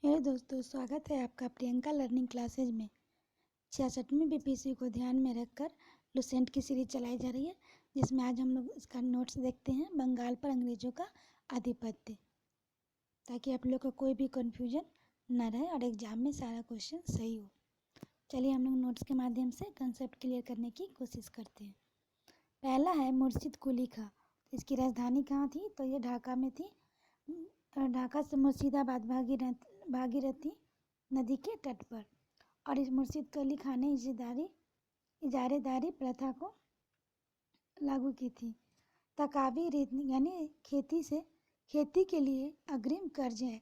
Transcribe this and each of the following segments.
Hello दोस्तों, स्वागत है आपका प्रियंका लर्निंग क्लासेज में। 66वीं बीपीएससी को ध्यान में रखकर लुसेंट की सीरीज चलाई जा रही है, जिसमें आज हम लोग इसका नोट्स देखते हैं, बंगाल पर अंग्रेजों का आधिपत्य, ताकि आप लोग को कोई भी कन्फ्यूजन न रहे और एग्जाम में सारा क्वेश्चन सही हो। चलिए हम लोग नोट्स के माध्यम से कंसेप्ट क्लियर करने की कोशिश करते हैं। पहला है मुर्शिद कुली खां। इसकी राजधानी कहाँ थी? तो ये ढाका में थी। ढाका से मुर्शिदाबाद भागीरथी नदी के तट पर। और इस मुर्शिद कुली खां ने इजारेदारी प्रथा को लागू की थी। तकावी रीति यानी खेती के लिए अग्रिम कर्ज है।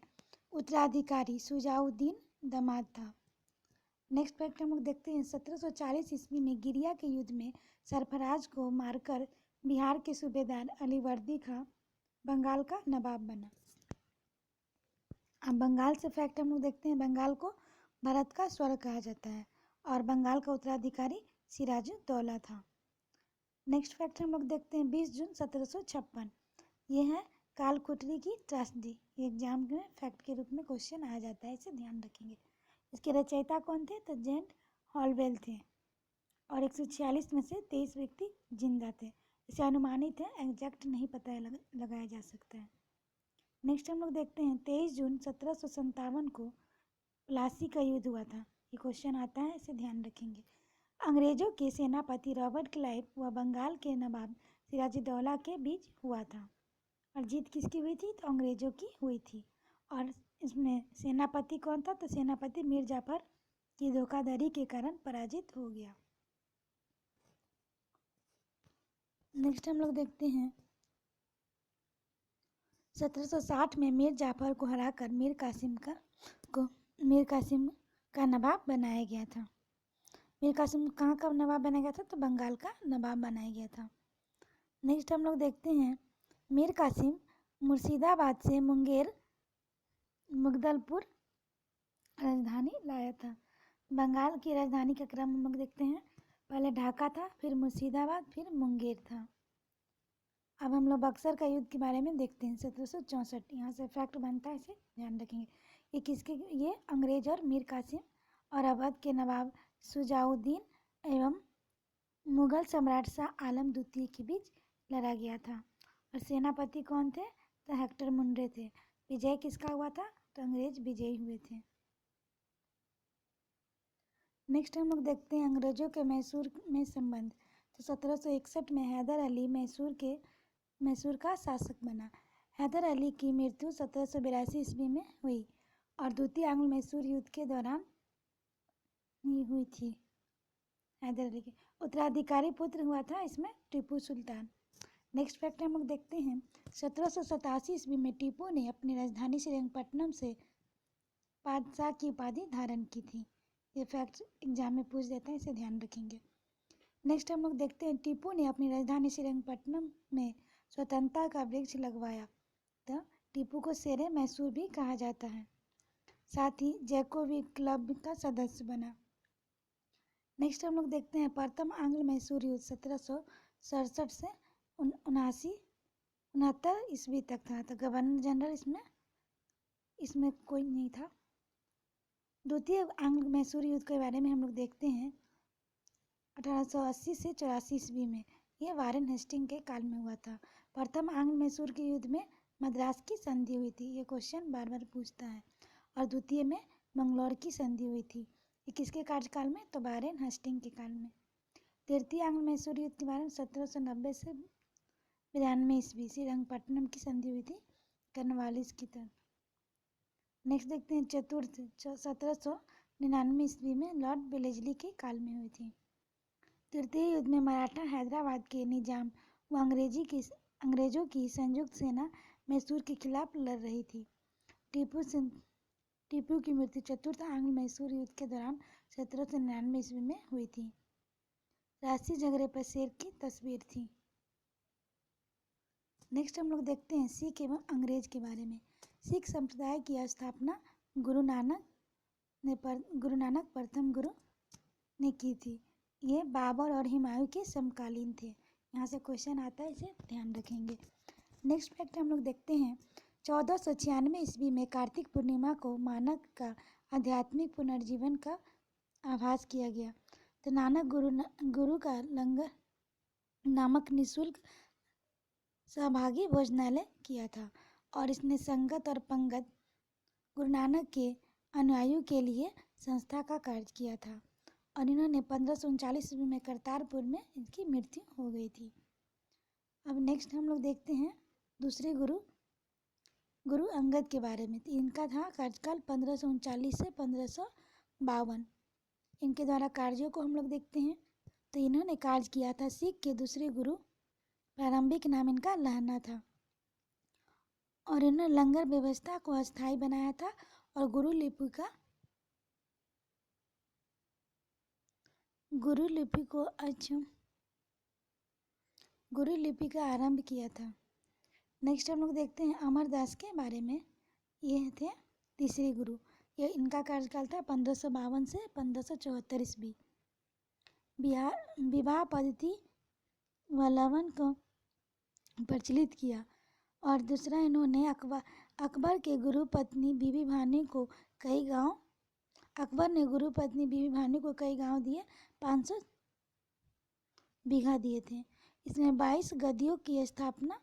उत्तराधिकारी शुजाउद्दीन दामाद था। नेक्स्ट फैक्ट हम लोग देखते हैं। 1740 ईस्वी में गिरिया के युद्ध में सरफराज को मारकर बिहार के सूबेदार अलीवर्दी खां बंगाल का नवाब बना। अब बंगाल से फैक्ट हम लोग देखते हैं। बंगाल को भारत का स्वर्ग कहा जाता है और बंगाल का उत्तराधिकारी सिराजुद्दौला था। नेक्स्ट फैक्ट हम लोग देखते हैं। 20 जून 1756 ये है कालकुटरी की त्रासदी। ये एग्जाम में फैक्ट के रूप में क्वेश्चन आ जाता है, इसे ध्यान रखेंगे। इसके रचयिता कौन थे? तो जेंट हॉलवेल थे और 146 में से 23 व्यक्ति जिंदा थे। इसे अनुमानित है, एग्जैक्ट नहीं पता लगाया जा सकता है। नेक्स्ट हम लोग देखते हैं। 23 जून 1757 को प्लासी का युद्ध हुआ था। ये क्वेश्चन आता है, इसे ध्यान रखेंगे। अंग्रेजों के सेनापति रॉबर्ट क्लाइव व बंगाल के नवाब सिराजुद्दौला के बीच हुआ था। और जीत किसकी हुई थी? तो अंग्रेजों की हुई थी। और इसमें सेनापति कौन था? तो सेनापति मीर जाफर की धोखाधड़ी के कारण पराजित हो गया। नेक्स्ट हम लोग देखते हैं। 1760 में मीर जाफर को हराकर मीर कासिम का नवाब बनाया गया था। मीर कासिम कहाँ का नवाब बनाया गया था? तो बंगाल का नवाब बनाया गया था। नेक्स्ट हम लोग देखते हैं। मीर कासिम मुर्शिदाबाद से मुगदलपुर राजधानी लाया था। बंगाल की राजधानी का क्रम हम लोग देखते हैं। पहले ढाका था, फिर मुर्शिदाबाद, फिर मुंगेर था। अब हम लोग बक्सर का युद्ध के बारे में देखते हैं। 1764 यहाँ से फैक्ट बनता है, इसे ध्यान रखेंगे। ये अंग्रेज और मीर कासिम और अवध के नवाब शुजाउद्दीन एवं मुगल सम्राट शाह आलम द्वितीय के बीच लड़ा गया था। और सेनापति कौन थे? तो हेक्टर मुंडे थे। विजय किसका हुआ था? तो अंग्रेज विजयी हुए थे। नेक्स्ट हम लोग देखते हैं अंग्रेजों के मैसूर में संबंध। तो 1761 में हैदर अली मैसूर का शासक बना। हैदर अली की मृत्यु 1782 ईस्वी में हुई और द्वितीय आंग्ल मैसूर युद्ध के दौरान हुई थी। हैदर अली के उत्तराधिकारी पुत्र हुआ था इसमें टीपू सुल्तान। नेक्स्ट फैक्ट हम लोग देखते हैं। 1787 ईस्वी में टीपू ने अपनी राजधानी श्रीरंगपट्टनम से बादशाह की उपाधि धारण की थी। ये फैक्ट एग्जाम में पूछ देते हैं, इसे ध्यान रखेंगे। नेक्स्ट हम लोग देखते हैं। टीपू ने अपनी राजधानी श्रीरंगपट्टनम में स्वतंत्रता का वृक्ष लगवाया। तो टीपू को शेरे मैसूर भी कहा जाता है। साथ ही जैकोबी क्लब का सदस्य बना। नेक्स्ट हम लोग देखते हैं। प्रथम आंग्ल मैसूर युद्ध 1767 से 69 ईस्वी तक था। तो गवर्नर जनरल इसमें कोई नहीं था। द्वितीय आंग्ल मैसूर युद्ध के बारे में हम लोग देखते हैं। 1880 से 84 ईस्वी में यह वारेन हेस्टिंग के काल में हुआ था। प्रथम आंग्ल मैसूर के युद्ध में मद्रास की संधि हुई थी। ये क्वेश्चन बार बार पूछता है। और द्वितीय में मंगलौर की संधि हुई थी। ये किसके कार्यकाल में? तो वारेन हेस्टिंग के काल में। तृतीय आंग्ल मैसूर युद्ध के बारे में 1790 से 92 ईस्वी श्रीरंगपट्टनम की संधि हुई थी कर्नवालिस की तरफ। नेक्स्ट देखते हैं चतुर्थ 1799 ईस्वी में लॉर्ड वेलेस्ली के काल में हुई थी। तृतीय युद्ध में मराठा हैदराबाद के निजाम व अंग्रेजों की संयुक्त सेना मैसूर के खिलाफ लड़ रही थी। टीपू की मृत्यु चतुर्थ आंग्ल मैसूर युद्ध के दौरान 1799 ईस्वी में हुई थी। राष्ट्रीय झगड़े पर शेर की तस्वीर थी। नेक्स्ट हम लोग देखते हैं सिख एवं अंग्रेज के बारे में। सिख संप्रदाय की स्थापना गुरु नानक प्रथम गुरु ने की थी। ये बाबर और हुमायूं के समकालीन थे। यहाँ से क्वेश्चन आता है, इसे ध्यान रखेंगे। नेक्स्ट फैक्ट हम लोग देखते हैं। 1496 ईस्वी में कार्तिक पूर्णिमा को मानक का आध्यात्मिक पुनर्जीवन का आभास किया गया। तो नानक गुरु का लंगर नामक निःशुल्क सहभागी भोजनालय किया था और इसने संगत और पंगत गुरु नानक के अनुयायियों के लिए संस्था का कार्य किया था और इन्होंने 1539 ईस्वी में करतारपुर में इनकी मृत्यु हो गई थी। अब नेक्स्ट हम लोग देखते हैं दूसरे गुरु अंगद के बारे में। तो इनका था कार्यकाल 1539 से 1552। इनके द्वारा कार्यों को हम लोग देखते हैं। तो इन्होंने कार्य किया था सिख के दूसरे गुरु, प्रारंभिक नाम इनका लहना था, और इन्होंने लंगर व्यवस्था को अस्थायी बनाया था और गुरु लिपि का आरंभ किया था। नेक्स्ट हम लोग देखते हैं अमरदास के बारे में। ये थे तीसरे गुरु। ये इनका कार्यकाल था 1552 से 1574 ईस्वी। विवाह पद्धति वल्लवन को प्रचलित किया और दूसरा इन्होंने अकबर के गुरु पत्नी बीबी भानी को कई गांव दिए, 500 बीघा दिए थे। इसमें 22 गद्दियों की स्थापना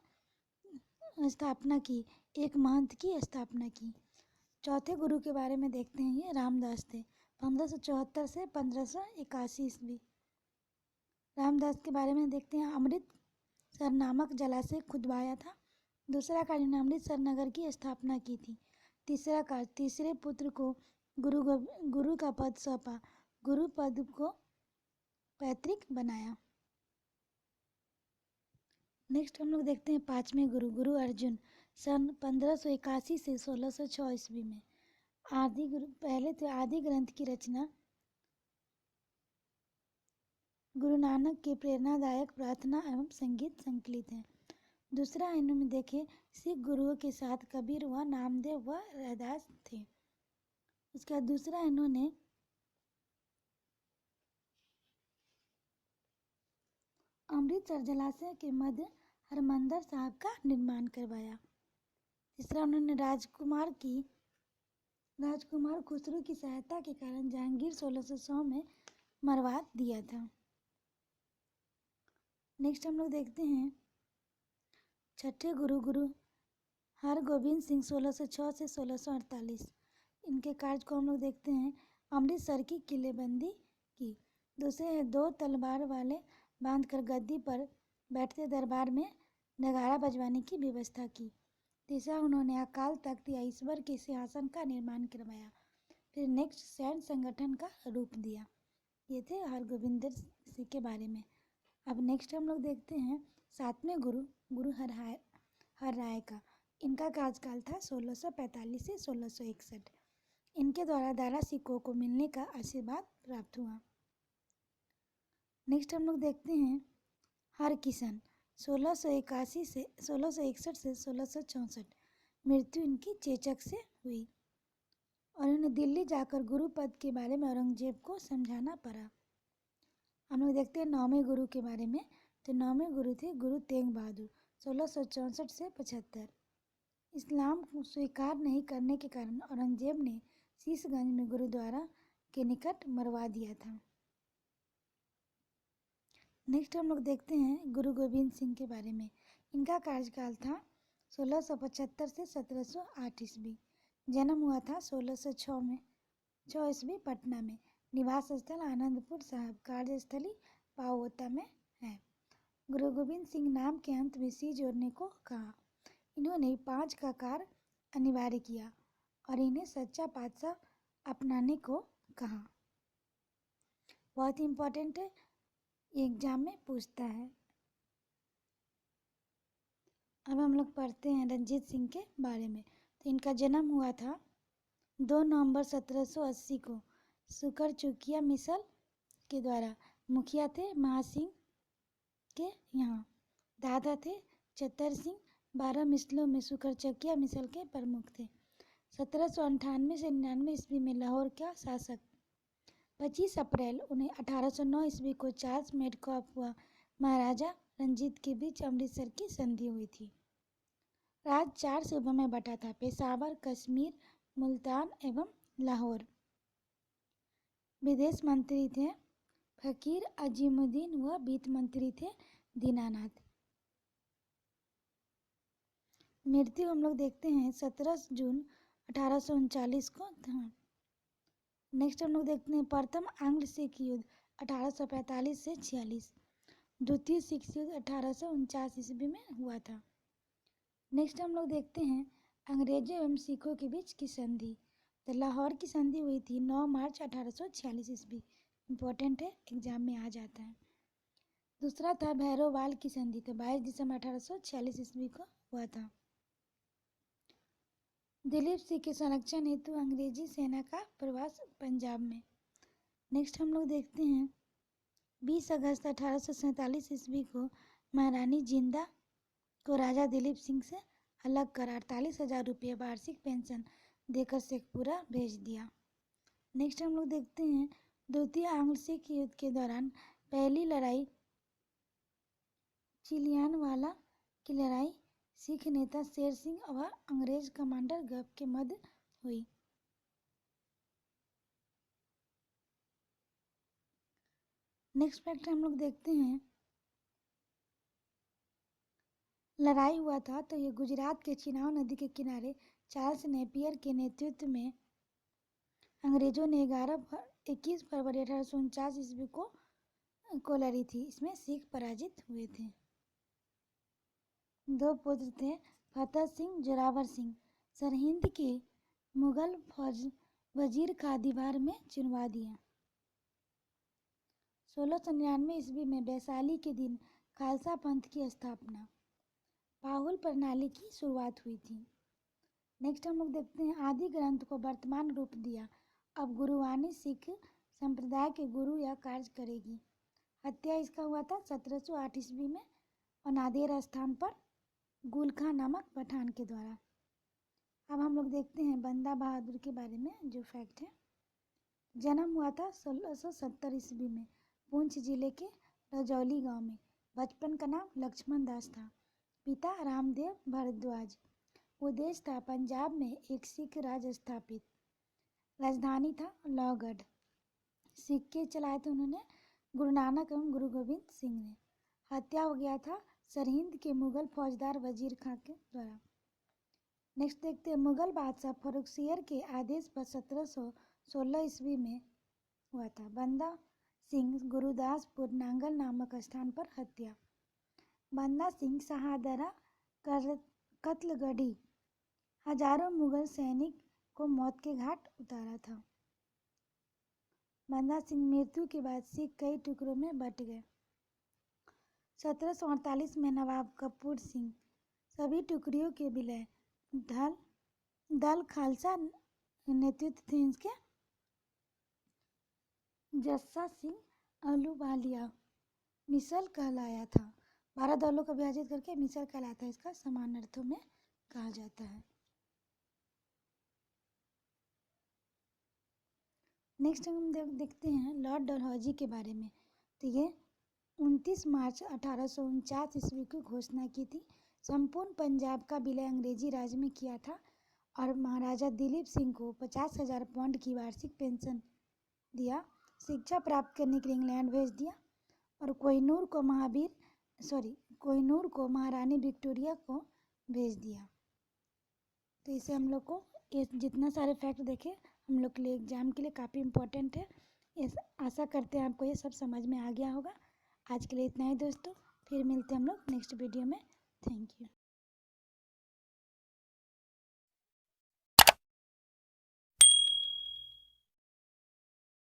की, एक महंत की स्थापना की। चौथे गुरु के बारे में देखते हैं। ये रामदास थे, 1574 से 1581 ईस्वी। रामदास के बारे में देखते हैं। अमृतसर नामक जलाशय खुदवाया था। दूसरा कार्य ने अमृतसर नगर की स्थापना की थी। तीसरा कार्य तीसरे पुत्र को गुरु का पद सौंपा, गुरु पद को पैतृक बनाया। नेक्स्ट हम लोग देखते हैं पांचवें गुरु अर्जुन, सन 1581 से 1606 ईस्वी में। पहले तो आदि ग्रंथ की रचना गुरु नानक के प्रेरणादायक प्रार्थना एवं संगीत संकलित है। दूसरा इन्होंने देखे सिख गुरुओं के साथ कबीर व नामदेव व रैदास थे। उसके बाद दूसरा इन्होंने अमृतसर जलाशय के मध्य हरमंदर साहब का निर्माण करवाया। तीसरा उन्होंने राजकुमार खुसरो की सहायता के कारण जहांगीर 1600 में मरवा दिया था। नेक्स्ट हम लोग देखते हैं छठे गुरु हरगोविंद सिंह 1606 से 1648। इनके कार्य को हम लोग देखते हैं। अमृतसर की किलेबंदी की। दूसरे है 2 तलवार वाले बांधकर गद्दी पर बैठते दरबार में नगाड़ा बजवाने की व्यवस्था की। तीसरा उन्होंने अकाल तख्त या ईश्वर के सिंहासन का निर्माण करवाया। फिर नेक्स्ट सैन्य संगठन का रूप दिया। ये थे हरगोविंद सिंह के बारे में। अब नेक्स्ट हम लोग देखते हैं सातवें गुरु हरराय का। इनका कार्यकाल था 1645 से 1661। इनके द्वारा दारा सिखों को मिलने का आशीर्वाद प्राप्त हुआ। नेक्स्ट हम लोग देखते हैं हरकिशन, 1661 से 1664। मृत्यु इनकी चेचक से हुई और उन्हें दिल्ली जाकर गुरु पद के बारे में औरंगजेब को समझाना पड़ा। हम लोग देखते हैं 9वें गुरु के बारे में। तो 9वें गुरु थे गुरु तेग बहादुर, 1664 से 75। इस्लाम को स्वीकार नहीं करने के कारण औरंगजेब ने शीशगंज में गुरुद्वारा के निकट मरवा दिया था। नेक्स्ट हम लोग देखते हैं गुरु गोविंद सिंह के बारे में। इनका कार्यकाल था 1675 से 1708 ईस्वी। जन्म हुआ था 1606 में 6 ईस्वी पटना में। निवास स्थल आनंदपुर साहब, कार्यस्थली पाओता में है। गुरु गोविंद सिंह नाम के अंत में सी जोड़ने को कहा। इन्होंने 5 का कार्य अनिवार्य किया और इन्हें सच्चा पातशाह अपनाने को कहा। बहुत इम्पोर्टेंट है, एग्जाम में पूछता है। अब हम लोग पढ़ते हैं रंजीत सिंह के बारे में। तो इनका जन्म हुआ था 2 नवंबर 1780 को सुकर चुकिया मिसल के द्वारा। मुखिया थे महासिंह के यहाँ। दादा थे चतर सिंह। 12 मिसलों में सुकर चकिया मिसल के प्रमुख थे। 1798 से 99 ईस्वी में लाहौर का शासक। 25 अप्रैल 1809 ईस्वी को चार्ल्स मेडकॉफ व महाराजा रंजीत के बीच अमृतसर की संधि हुई थी। राज्य 4 सूबों में बटा था: पेशावर, कश्मीर, मुल्तान एवं लाहौर। विदेश मंत्री थे फकीर अजीमुद्दीन व वित्त मंत्री थे दीनानाथ। मृत्यु हम लोग देखते हैं 17 जून 1839 को था। नेक्स्ट हम लोग देखते हैं प्रथम आंग्ल सिख युद्ध 1845 से 46। द्वितीय सिख युद्ध 1849 ईस्वी में हुआ था। नेक्स्ट हम लोग देखते हैं अंग्रेजों एवं सिखों के बीच की संधि। तो लाहौर की संधि हुई थी 9 मार्च 1846 ईस्वी। इम्पोर्टेंट है, एग्जाम में आ जाता है। दूसरा था भैरोवाल की संधि, तो 22 दिसंबर 1846 ईस्वी को हुआ था। दिलीप सिंह के संरक्षण हेतु अंग्रेजी सेना का प्रवास पंजाब में। नेक्स्ट हम लोग देखते हैं 20 अगस्त 1847 ईस्वी को महारानी जिंदा को राजा दिलीप सिंह से अलग कर 48,000 रुपये वार्षिक पेंशन देकर शेखपुरा भेज दिया। नेक्स्ट हम लोग देखते हैं द्वितीय आंग्ल सिख युद्ध के दौरान पहली लड़ाई चिलियानवाला की लड़ाई सिख नेता शेर सिंह व अंग्रेज कमांडर गप के मध्य हुई। नेक्स्ट फैक्ट हम लोग देखते हैं लड़ाई हुआ था तो ये गुजरात के चिनाब नदी के किनारे चार्ल्स नेपियर के नेतृत्व में अंग्रेजों ने 21 फरवरी 1849 ईस्वी को लड़ी थी। इसमें सिख पराजित हुए थे। 2 पुत्र थे फतेह सिंह, जोरावर सिंह। सरहिंद के मुगल फौज वजीर का दीवार में चुनवा दिया। 1699 ईस्वी में वैशाली के दिन खालसा पंथ की स्थापना, पाहुल प्रणाली की शुरुआत हुई थी। नेक्स्ट हम लोग देखते हैं आदि ग्रंथ को वर्तमान रूप दिया। अब गुरुवाणी सिख संप्रदाय के गुरु यह कार्य करेगी। हत्या इसका हुआ था 1708 ईस्वी में और नादेर स्थान पर गुल खां नामक पठान के द्वारा। अब हम लोग देखते हैं बंदा बहादुर के बारे में जो फैक्ट है। जन्म हुआ था 1670 ईस्वी में पुंछ जिले के रजौली गांव में। बचपन का नाम लक्ष्मण दास था। पिता रामदेव भारद्वाज। उद्देश्य था पंजाब में एक सिख राज स्थापित। राजधानी था लौगढ़। सिक्के चलाए थे उन्होंने गुरु नानक एवं गुरु गोविंद सिंह ने। हत्या हो गया था सरहिंद के मुगल फौजदार वजीर खां के द्वारा। नेक्स्ट देखते हैं मुगल बादशाह फर्रुखसियर के आदेश पर 1716 ईस्वी में हुआ था। बंदा सिंह गुरुदासपुर नांगल नामक स्थान पर हत्या। बंदा सिंह शहादरा कत्लगढ़ी हजारों मुगल सैनिक को मौत के घाट उतारा था। बंदा सिंह मृत्यु के बाद सिख कई टुकड़ों में बट गए। 1748 में नवाब कपूर सिंह सभी टुकड़ियों के विलय। दल खालसा नेतृत्व थे इसके जस्सा सिंह अहलुवालिया मिसल कहलाया था। 12 दलों को विभाजित करके मिसल कहलाता है। इसका समान अर्थों में कहा जाता है। नेक्स्ट हम देखते हैं लॉर्ड डलहौजी के बारे में। तो ये 29 मार्च 1849 ईस्वी की घोषणा की थी। संपूर्ण पंजाब का विलय अंग्रेजी राज में किया था और महाराजा दिलीप सिंह को 50,000 पाउंड की वार्षिक पेंशन दिया। शिक्षा प्राप्त करने के लिए इंग्लैंड भेज दिया और कोहिनूर को महारानी विक्टोरिया को भेज दिया। तो इसे हम लोग को ये जितना सारे फैक्ट देखे हम लोग के लिए एग्जाम के लिए काफ़ी इम्पोर्टेंट है। आशा करते हैं आपको ये सब समझ में आ गया होगा। आज के लिए इतना ही दोस्तों, फिर मिलते हैं हम लोग नेक्स्ट वीडियो में। Thank you.